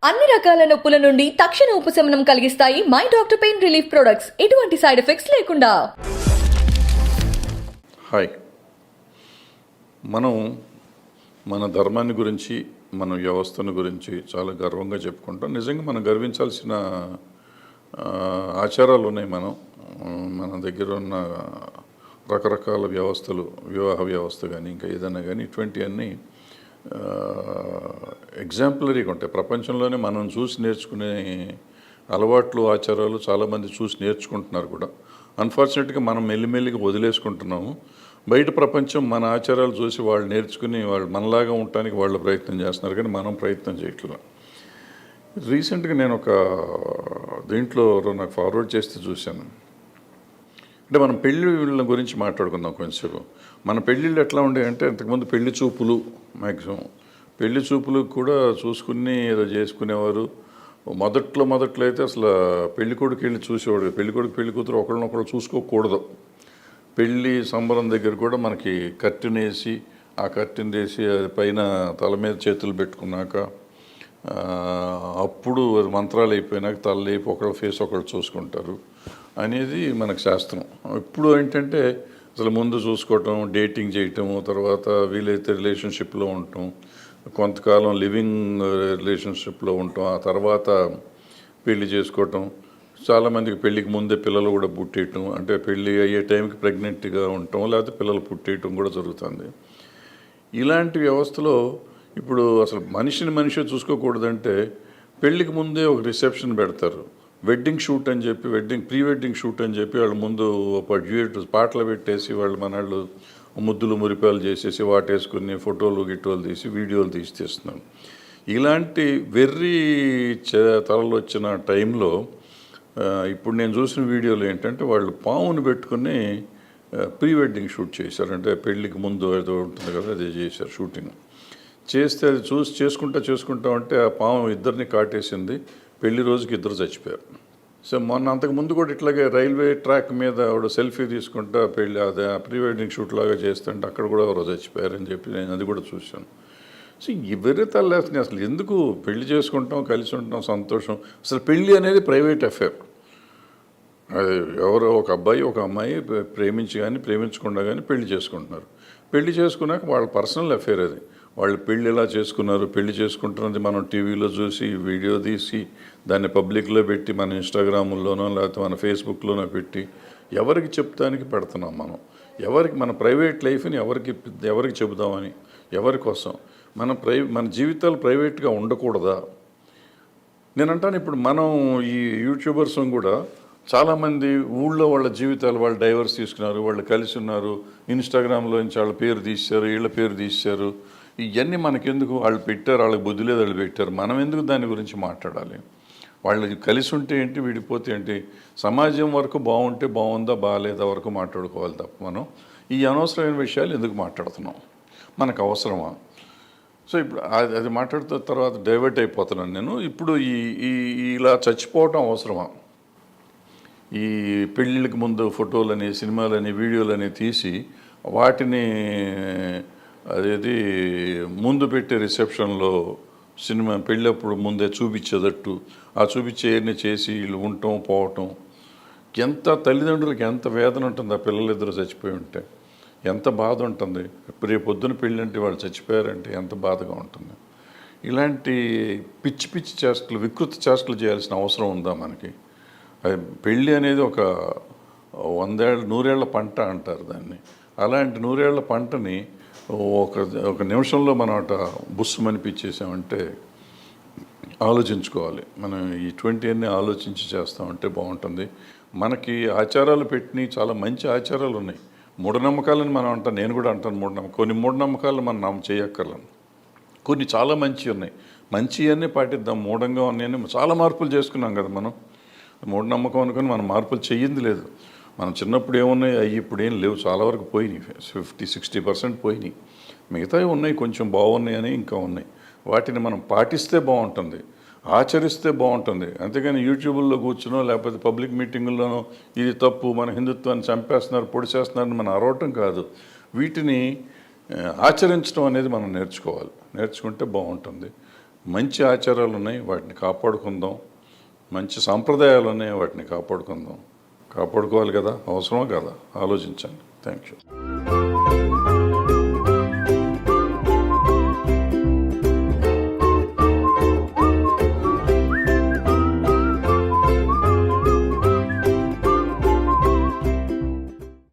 అన్ని రకాల నొప్పుల నుండి తక్షణ ఉపశమనం కలిగిస్తాయి my doctor pain relief products. ఎటువంటి సైడ్ ఎఫెక్ట్స్ లేకుండా. హాయ్, మనం మన ధర్మాన్ని గురించి, మన వ్యవస్థను గురించి చాలా గర్వంగా చెప్పుకుంటాం. నిజంగా మనం గర్వించాల్సిన ఆచారాలు ఉన్నాయి. మన దగ్గర ఉన్న రకరకాల వ్యవస్థలు, వివాహ వ్యవస్థ కానీ ఇంకా ఏదైనా కానీ ఇటువంటివన్నీ ఎగ్జాంపులరీగా ఉంటాయి. ప్రపంచంలోనే మనం చూసి నేర్చుకునే అలవాట్లు, ఆచారాలు చాలామంది చూసి నేర్చుకుంటున్నారు కూడా. అన్ఫార్చునేట్గా మనం మెల్లిమెల్లిగా వదిలేసుకుంటున్నాము. బయట ప్రపంచం మన ఆచారాలు చూసి వాళ్ళు నేర్చుకుని వాళ్ళు మనలాగా ఉండటానికి వాళ్ళు ప్రయత్నం చేస్తున్నారు, కానీ మనం ప్రయత్నం చేయట్లేదు. రీసెంట్గా నేను ఒక దీంట్లో నాకు ఫార్వర్డ్ చేస్తే చూశాను. అంటే మనం పెళ్ళిళ్ళ గురించి మాట్లాడుకుందాం కొంచెంసేపు. మన పెళ్ళిళ్ళు ఎట్లా ఉండేవంటే, ఇంతకుముందు పెళ్లి చూపులు, మ్యాక్సిమం పెళ్లి చూపులు కూడా చూసుకుని ఏదో చేసుకునేవారు. మొదట్లో అయితే అసలు పెళ్లి కొడుకు వెళ్ళి చూసేవాడు. పెళ్లి కొడుకు పెళ్లి కూతురు ఒకళ్ళనొకళ్ళు చూసుకోకూడదు. పెళ్ళి సంబరం దగ్గర కూడా మనకి కర్టెన్ వేసి, ఆ కర్టెన్ వేసి అది పైన తల మీద చేతులు పెట్టుకున్నాక అప్పుడు మంత్రాలు అయిపోయినాక తల లేపి ఒకళ్ళ ఫేస్ ఒకళ్ళు చూసుకుంటారు అనేది మనకు శాస్త్రం. ఇప్పుడు ఏంటంటే అసలు ముందు చూసుకోవటం, డేటింగ్ చేయటము, తర్వాత వీలైతే రిలేషన్షిప్లో ఉండటం, కొంతకాలం లివింగ్ రిలేషన్షిప్లో ఉండటం, ఆ తర్వాత పెళ్లి చేసుకోవటం. చాలామందికి పెళ్ళికి ముందే పిల్లలు కూడా పుట్టేయటం, అంటే పెళ్ళి అయ్యే టైంకి ప్రెగ్నెంట్గా ఉండటం, లేకపోతే పిల్లలు పుట్టేయటం కూడా జరుగుతుంది. ఇలాంటి వ్యవస్థలో ఇప్పుడు అసలు మనిషి చూసుకోకూడదంటే పెళ్ళికి ముందే ఒక రిసెప్షన్ పెడతారు. వెడ్డింగ్ షూట్ అని చెప్పి, ప్రీ వెడ్డింగ్ షూట్ అని చెప్పి వాళ్ళు ముందు ఒక డ్యూయట్ పాటలు పెట్టేసి వాళ్ళు మనళ్ళు ముద్దులు మురిపాలు చేసేసి వాటేసుకుని ఫోటోలు గిట్టోలు తీసి వీడియోలు తీస్తున్నారు. ఇలాంటి వెర్రి తలలు వచ్చిన టైంలో ఇప్పుడు నేను చూసిన వీడియోలు ఏంటంటే వాళ్ళు పావును పెట్టుకుని ప్రీ వెడ్డింగ్ షూట్ చేశారు. అంటే పెళ్ళికి ముందు ఏదో ఉంటుంది కదా, అదే చేశారు షూటింగ్. చేస్తే అది చూసి చేసుకుంటా ఉంటే ఆ పాము ఇద్దరిని కాటేసింది. పెళ్లి రోజుకి ఇద్దరు చచ్చిపోయారు. సో మొన్న అంతకుముందు కూడా ఇట్లాగే రైల్వే ట్రాక్ మీద ఆవిడ సెల్ఫీ తీసుకుంటా పెళ్ళి అదే ప్రీ వెడ్డింగ్ షూట్ లాగా చేస్తుంటే అక్కడ కూడా ఎవరో చచ్చిపోయారని చెప్పి నేను అది కూడా చూశాను. సో ఇవరే తల్లేస్తున్నాయి. అసలు ఎందుకు పెళ్లి చేసుకుంటాం, కలిసి ఉంటాం, సంతోషం. అసలు పెళ్ళి అనేది ప్రైవేట్ అఫేర్. అది ఎవరో ఒక అబ్బాయి ఒక అమ్మాయి ప్రేమించి కానీ ప్రేమించకుండా కానీ పెళ్లి చేసుకుంటున్నారు. పెళ్లి చేసుకున్నాక వాళ్ళ పర్సనల్ అఫేర్ అది. వాళ్ళు పెళ్ళి ఎలా చేసుకున్నారు, పెళ్లి చేసుకుంటున్నది మనం టీవీలో చూసి వీడియో తీసి దాన్ని పబ్లిక్లో పెట్టి మన ఇన్స్టాగ్రాముల్లోనో లేకపోతే మన ఫేస్బుక్లోనో పెట్టి ఎవరికి చెప్తానికి పెడుతున్నాం మనం. మన ప్రైవేట్ లైఫ్ని ఎవరికి చెబుదామని, ఎవరి కోసం? మన జీవితాలు ప్రైవేట్గా ఉండకూడదా? నేనంటాను ఇప్పుడు మనం ఈ యూట్యూబర్స్ కూడా చాలామంది ఊళ్ళో వాళ్ళ జీవితాలు వాళ్ళు డైవర్స్ తీసుకున్నారు, వాళ్ళు కలిసి ఉన్నారు, ఇన్స్టాగ్రామ్లో నుంచి వాళ్ళ పేరు తీశారు, వీళ్ళ పేరు తీశారు. ఇవన్నీ మనకెందుకు? వాళ్ళు పెట్టారు, వాళ్ళకి బుద్ధి లేదు, వాళ్ళు పెట్టారు. మనం ఎందుకు దాని గురించి మాట్లాడాలి? వాళ్ళు కలిసి ఉంటే ఏంటి, విడిపోతే ఏంటి? సమాజం వరకు బాగుంటే బాగుందా బాగాలేదా వరకు మాట్లాడుకోవాలి తప్ప మనం ఈ అనవసరమైన విషయాలు ఎందుకు మాట్లాడుతున్నాం? మనకు అవసరమా? సో ఇప్పుడు అది మాట్లాడుతున్న తర్వాత డైవర్ట్ అయిపోతున్నాను నేను. ఇప్పుడు ఇలా చచ్చిపోవటం అవసరమా? ఈ పెళ్ళిళ్ళకి ముందు ఫోటోలని, సినిమాలని, వీడియోలని తీసి వాటిని అదేది ముందు పెట్టే రిసెప్షన్లో సినిమా పెళ్ళప్పుడు ముందే చూపించేటట్టు ఆ చూపించేయన్నీ చేసి వీళ్ళు ఉండటం పోవటం. తల్లిదండ్రులకి ఎంత వేదన ఉంటుంది ఆ పిల్లలిద్దరూ చచ్చిపోయి ఉంటే, ఎంత బాధ ఉంటుంది. రేపు పొద్దున పెళ్ళి అంటే వాళ్ళు చచ్చిపోయారంటే ఎంత బాధగా ఉంటుంది. ఇలాంటి పిచ్చి చేష్టలు, వికృత చేష్టలు చేయాల్సిన అవసరం ఉందా మనకి? పెళ్ళి అనేది ఒక 100 ఏళ్ల పంట అంటారు దాన్ని. అలాంటి 100 ఏళ్ల పంటని ఒక నిమిషంలో మనం బుస్సుమనిపించేసామంటే ఆలోచించుకోవాలి. మనం ఇటువంటివన్నీ ఆలోచించి చేస్తామంటే బాగుంటుంది. మనకి ఆచారాలు పెట్టినవి చాలా మంచి ఆచారాలు ఉన్నాయి. మూఢనమ్మకాలని మనం అంటాం, నేను కూడా అంటాను కొన్ని మూఢనమ్మకాలు మనం చేయక్కర్లను. కొన్ని చాలా మంచి ఉన్నాయి. మంచివన్నీ పాటిద్దాం. మూఢంగా ఉన్నాయని చాలా మార్పులు చేసుకున్నాం కదా మనం. మూఢనమ్మకం అనుకుని మనం మార్పులు చెయ్యింది లేదు. మనం చిన్నప్పుడు ఏమున్నాయి అవి ఇప్పుడు ఏం లేవు, చాలా వరకు పోయినాయి. 50-60% పోయినాయి. మిగతావి ఉన్నాయి, కొంచెం బాగున్నాయి అని ఇంకా ఉన్నాయి. వాటిని మనం పాటిస్తే బాగుంటుంది, ఆచరిస్తే బాగుంటుంది. అంతేగాని యూట్యూబ్లో కూర్చునో లేకపోతే పబ్లిక్ మీటింగుల్లోనో ఇది తప్పు, మన హిందుత్వాన్ని చంపేస్తున్నారు, పొడి చేస్తున్నారని మనం అరవటం కాదు. వీటిని ఆచరించడం అనేది మనం నేర్చుకోవాలి. నేర్చుకుంటే బాగుంటుంది. మంచి ఆచారాలు ఉన్నాయి, వాటిని కాపాడుకుందాం. మంచి సాంప్రదాయాలు ఉన్నాయి, వాటిని కాపాడుకుందాం. కాపాడుకోవాలి కదా, అవసరమా కదా, ఆలోచించండి. Thank you.